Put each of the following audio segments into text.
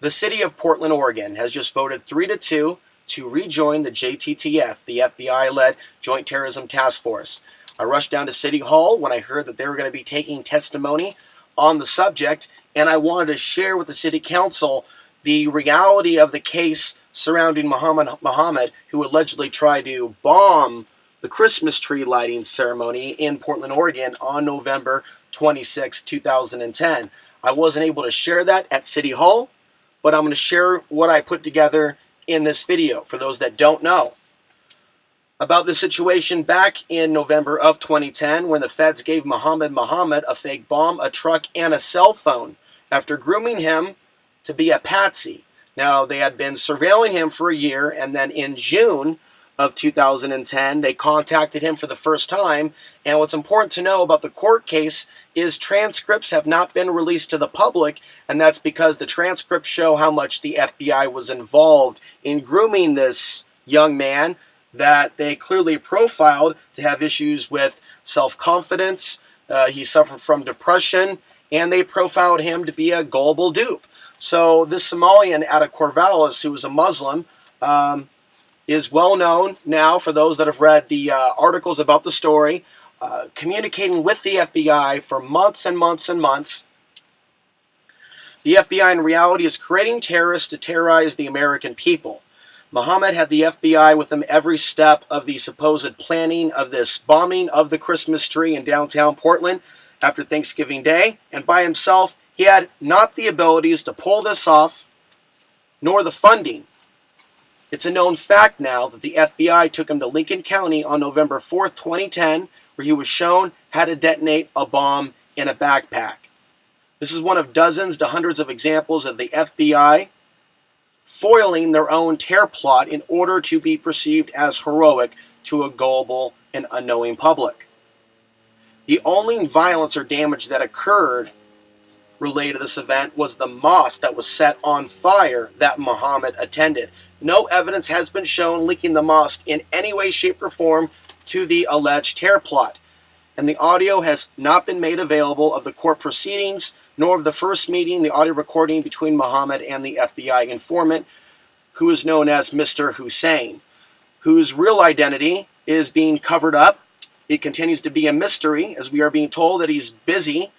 The city of Portland, Oregon has just voted 3-2 to rejoin the JTTF, the FBI-led Joint Terrorism Task Force. I rushed down to City Hall when I heard that they were going to be taking testimony on the subject, and I wanted to share with the City Council the reality of the case surrounding Muhammad, who allegedly tried to bomb the Christmas tree lighting ceremony in Portland, Oregon on November 26, 2010. I wasn't able to share that at City Hall, but I'm going to share what I put together in this video for those that don't know about the situation back in November of 2010 when the feds gave Muhammad a fake bomb, a truck, and a cell phone after grooming him to be a patsy. Now, they had been surveilling him for a year, and then in June of 2010, they contacted him for the first time. And what's important to know about the court case is transcripts have not been released to the public, and that's because the transcripts show how much the FBI was involved in grooming this young man that they clearly profiled to have issues with self-confidence. He suffered from depression, and they profiled him to be a gullible dupe. So this Somalian out of Corvallis, who was a Muslim, is well known now for those that have read the articles about the story, communicating with the FBI for months and months and months. The FBI in reality is creating terrorists to terrorize the American people. Muhammad had the FBI with him every step of the supposed planning of this bombing of the Christmas tree in downtown Portland after Thanksgiving Day, and by himself, he had not the abilities to pull this off, nor the funding. It's a known fact now that the FBI took him to Lincoln County on November 4th, 2010, where he was shown how to detonate a bomb in a backpack. This is one of dozens to hundreds of examples of the FBI foiling their own terror plot in order to be perceived as heroic to a gullible and unknowing public. The only violence or damage that occurred related to this event was the mosque that was set on fire that Muhammad attended. No evidence has been shown linking the mosque in any way, shape, or form to the alleged terror plot. And the audio has not been made available of the court proceedings, nor of the first meeting, the audio recording between Muhammad and the FBI informant, who is known as Mr. Hussein, whose real identity is being covered up. It continues to be a mystery, as we are being told that he's busy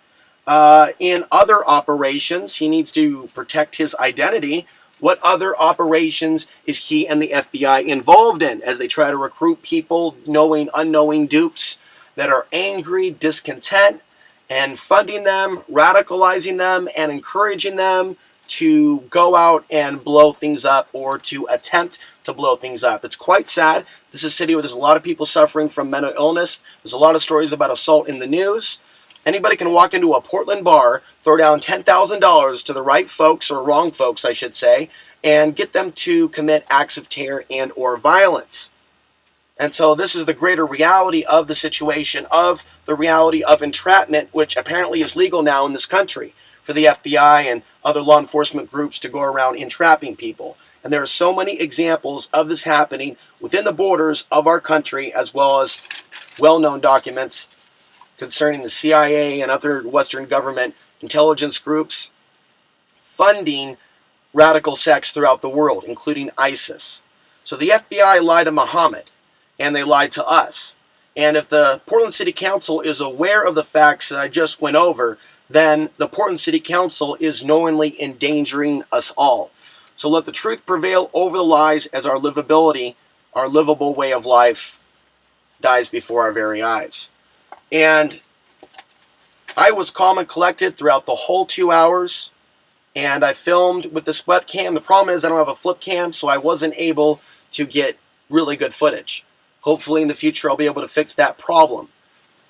in other operations. He needs to protect his identity. What other operations is he and the FBI involved in as they try to recruit people, knowing, unknowing dupes that are angry, discontent, and funding them, radicalizing them, and encouraging them to go out and blow things up or to attempt to blow things up. It's quite sad. This is a city where there's a lot of people suffering from mental illness. There's a lot of stories about assault in the news. Anybody can walk into a Portland bar, throw down $10,000 to the right folks, or wrong folks, I should say, and get them to commit acts of terror and or violence. And so this is the greater reality of the situation, of the reality of entrapment, which apparently is legal now in this country for the FBI and other law enforcement groups to go around entrapping people. And there are so many examples of this happening within the borders of our country, as well as well-known documents concerning the CIA and other Western government intelligence groups funding radical sects throughout the world, including ISIS. So the FBI lied to Muhammad, and they lied to us. And if the Portland City Council is aware of the facts that I just went over, then the Portland City Council is knowingly endangering us all. So let the truth prevail over the lies as our livability, our livable way of life, dies before our very eyes. And I was calm and collected throughout the whole 2 hours, and I filmed with this webcam. The problem is I don't have a flip cam, so I wasn't able to get really good footage. Hopefully in the future I'll be able to fix that problem.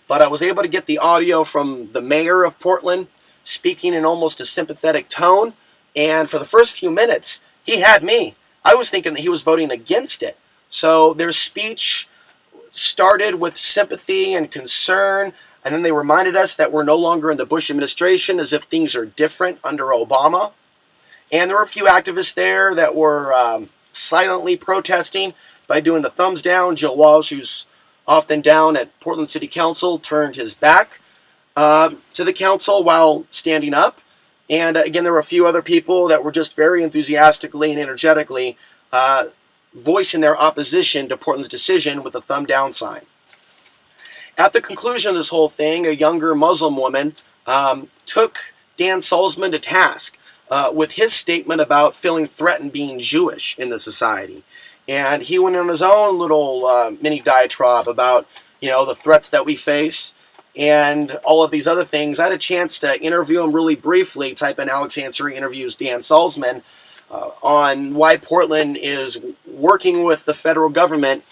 But I was able to get the audio from the mayor of Portland speaking in almost a sympathetic tone, and for the first few minutes he had me. I was thinking that he was voting against it. So their speech started with sympathy and concern, and then they reminded us that we're no longer in the Bush administration, as if things are different under Obama. And there were a few activists there that were silently protesting by doing the thumbs down. Joe Walsh, who's often down at Portland City Council, turned his back to the council while standing up. And again, there were a few other people that were just very enthusiastically and energetically voicing their opposition to Portland's decision with a thumb down sign. At the conclusion of this whole thing, a younger Muslim woman took Dan Salzman to task with his statement about feeling threatened being Jewish in the society. And he went on his own little mini diatribe about, the threats that we face and all of these other things. I had a chance to interview him really briefly. Type in Alex Ansari interviews Dan Salzman on why Portland is working with the federal government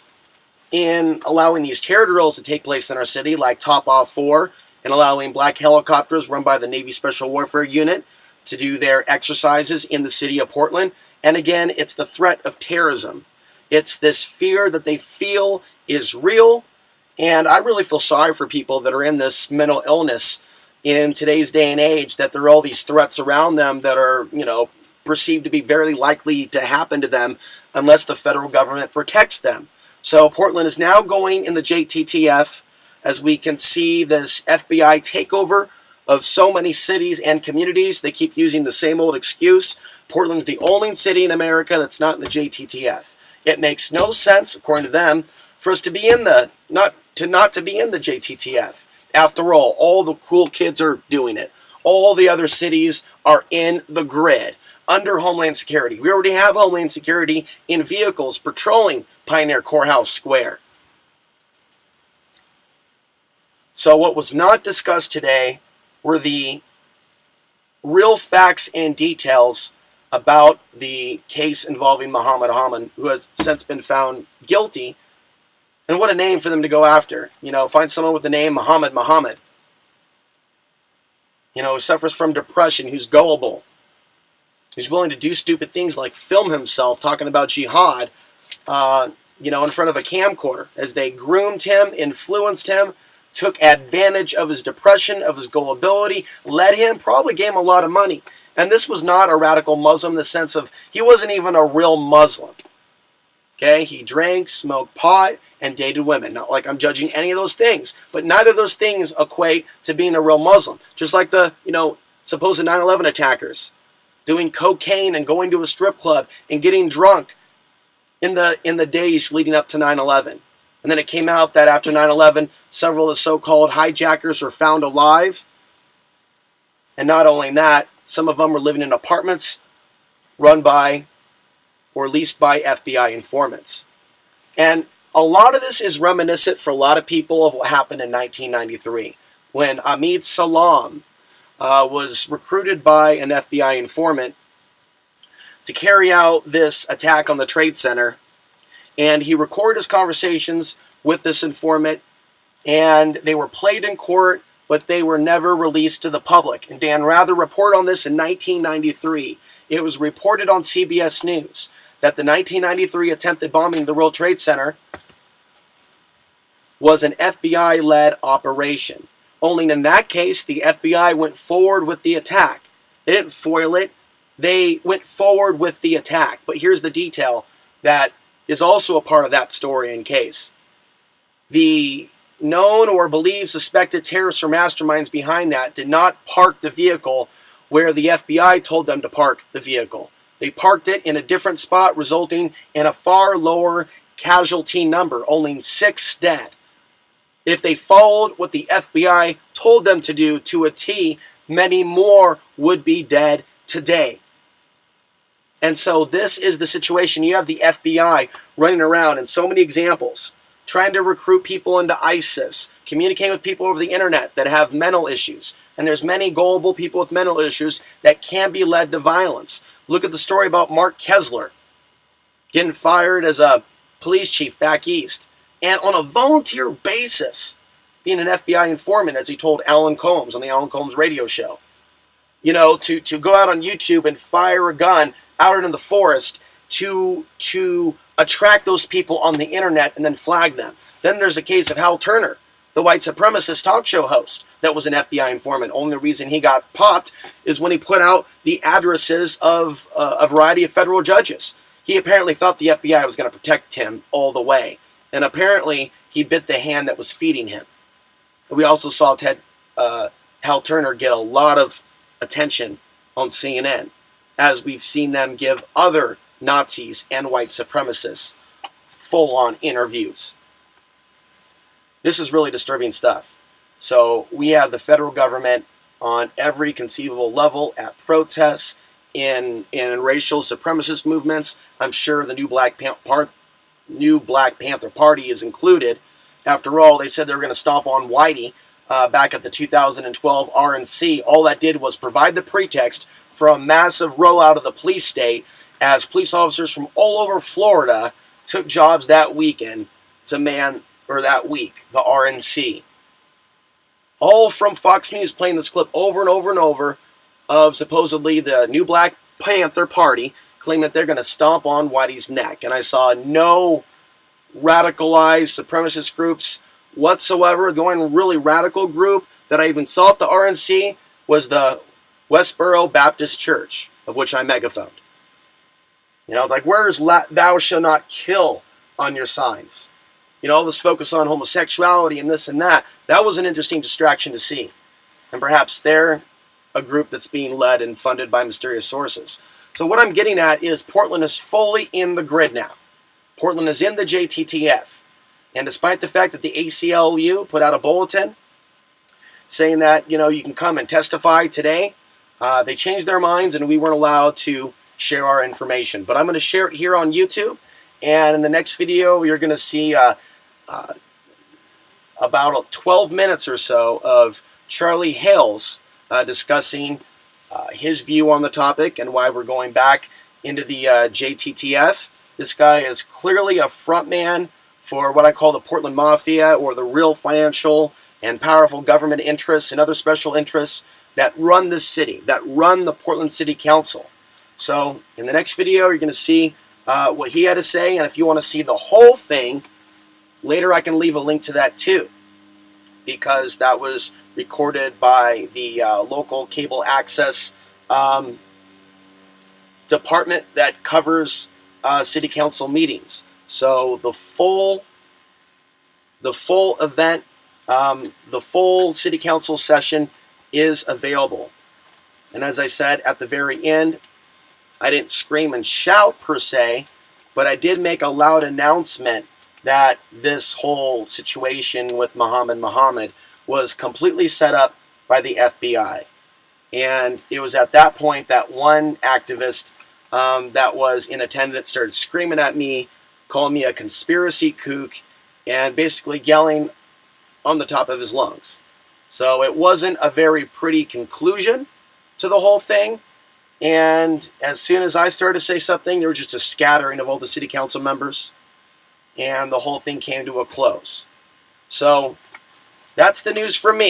in allowing these terror drills to take place in our city, like Top Off 4, and allowing black helicopters run by the Navy Special Warfare Unit to do their exercises in the city of Portland. And again, it's the threat of terrorism. It's this fear that they feel is real. And I really feel sorry for people that are in this mental illness in today's day and age, that there are all these threats around them that are, perceived to be very likely to happen to them unless the federal government protects them. So Portland is now going in the JTTF, as we can see this FBI takeover of so many cities and communities. They keep using the same old excuse. Portland's the only city in America that's not in the JTTF. It makes no sense, according to them, for us to be in the not to be in the JTTF. After all the cool kids are doing it. All the other cities are in the grid under Homeland Security. We already have Homeland Security in vehicles patrolling Pioneer Courthouse Square. So what was not discussed today were the real facts and details about the case involving Muhammad Haman, who has since been found guilty. And what a name for them to go after. Find someone with the name Muhammad, who suffers from depression, who's gullible, who's willing to do stupid things like film himself talking about jihad, in front of a camcorder, as they groomed him, influenced him, took advantage of his depression, of his gullibility, led him, probably gave him a lot of money. And this was not a radical Muslim in the sense of, he wasn't even a real Muslim. Okay, he drank, smoked pot, and dated women. Not like I'm judging any of those things, but neither of those things equate to being a real Muslim. Just like the, supposed 9/11 attackers, doing cocaine and going to a strip club and getting drunk in the days leading up to 9/11. And then it came out that after 9/11, several of the so-called hijackers were found alive. And not only that, some of them were living in apartments run by or leased by FBI informants. And a lot of this is reminiscent for a lot of people of what happened in 1993, when Ahmed Salam was recruited by an FBI informant to carry out this attack on the Trade Center. And he recorded his conversations with this informant, and they were played in court, but they were never released to the public. And Dan Rather reported on this in 1993. It was reported on CBS News that the 1993 attempted bombing of the World Trade Center was an FBI-led operation. Only in that case, the FBI went forward with the attack. They didn't foil it. They went forward with the attack. But here's the detail that is also a part of that story and case. The known or believed suspected terrorists or masterminds behind that did not park the vehicle where the FBI told them to park the vehicle. They parked it in a different spot, resulting in a far lower casualty number, only 6 dead. If they followed what the FBI told them to do to a T, many more would be dead today. And so this is the situation. You have the FBI running around in so many examples, trying to recruit people into ISIS, communicating with people over the internet that have mental issues. And there's many gullible people with mental issues that can be led to violence. Look at the story about Mark Kessler getting fired as a police chief back east, and on a volunteer basis being an FBI informant, as he told Alan Combs on the Alan Combs radio show. To go out on YouTube and fire a gun out in the forest to attract those people on the internet and then flag them. Then there's a case of Hal Turner, the white supremacist talk show host that was an FBI informant. Only reason he got popped is when he put out the addresses of a variety of federal judges. He apparently thought the FBI was going to protect him all the way. And apparently he bit the hand that was feeding him. We also saw Hal Turner get a lot of attention on CNN, as we've seen them give other Nazis and white supremacists full-on interviews. This is really disturbing stuff. So we have the federal government on every conceivable level at protests, in racial supremacist movements. I'm sure the new Black Panther Party is included. After all, they said they were going to stomp on Whitey back at the 2012 RNC. All that did was provide the pretext for a massive rollout of the police state, as police officers from all over Florida took jobs that weekend to man, or that week, the RNC. All from Fox News playing this clip over and over and over of supposedly the new Black Panther Party claiming that they're going to stomp on Whitey's neck. And I saw no radicalized supremacist groups whatsoever. The only really radical group that I even saw at the RNC was the Westboro Baptist Church, of which I megaphoned. You know, it's like, where's thou shalt not kill on your signs? You know, all this focus on homosexuality and this and that. That was an interesting distraction to see. And perhaps they're a group that's being led and funded by mysterious sources. So what I'm getting at is Portland is fully in the grid now. Portland is in the JTTF. And despite the fact that the ACLU put out a bulletin saying that, you know, you can come and testify today, they changed their minds and we weren't allowed to share our information. But I'm going to share it here on YouTube. And in the next video, you're going to see about 12 minutes or so of Charlie Hales discussing his view on the topic and why we're going back into the JTTF. This guy is clearly a front man for what I call the Portland Mafia, or the real financial and powerful government interests and other special interests that run this city, that run the Portland City Council. So in the next video, you're going to see what he had to say, and if you want to see the whole thing, later I can leave a link to that too, because that was recorded by the local cable access department that covers city council meetings. So the full event, the full city council session is available. And as I said at the very end, I didn't scream and shout per se, but I did make a loud announcement that this whole situation with Muhammad was completely set up by the FBI. And it was at that point that one activist that was in attendance started screaming at me, calling me a conspiracy kook, and basically yelling on the top of his lungs. So it wasn't a very pretty conclusion to the whole thing. And as soon as I started to say something, there was just a scattering of all the city council members, and the whole thing came to a close. So that's the news from me.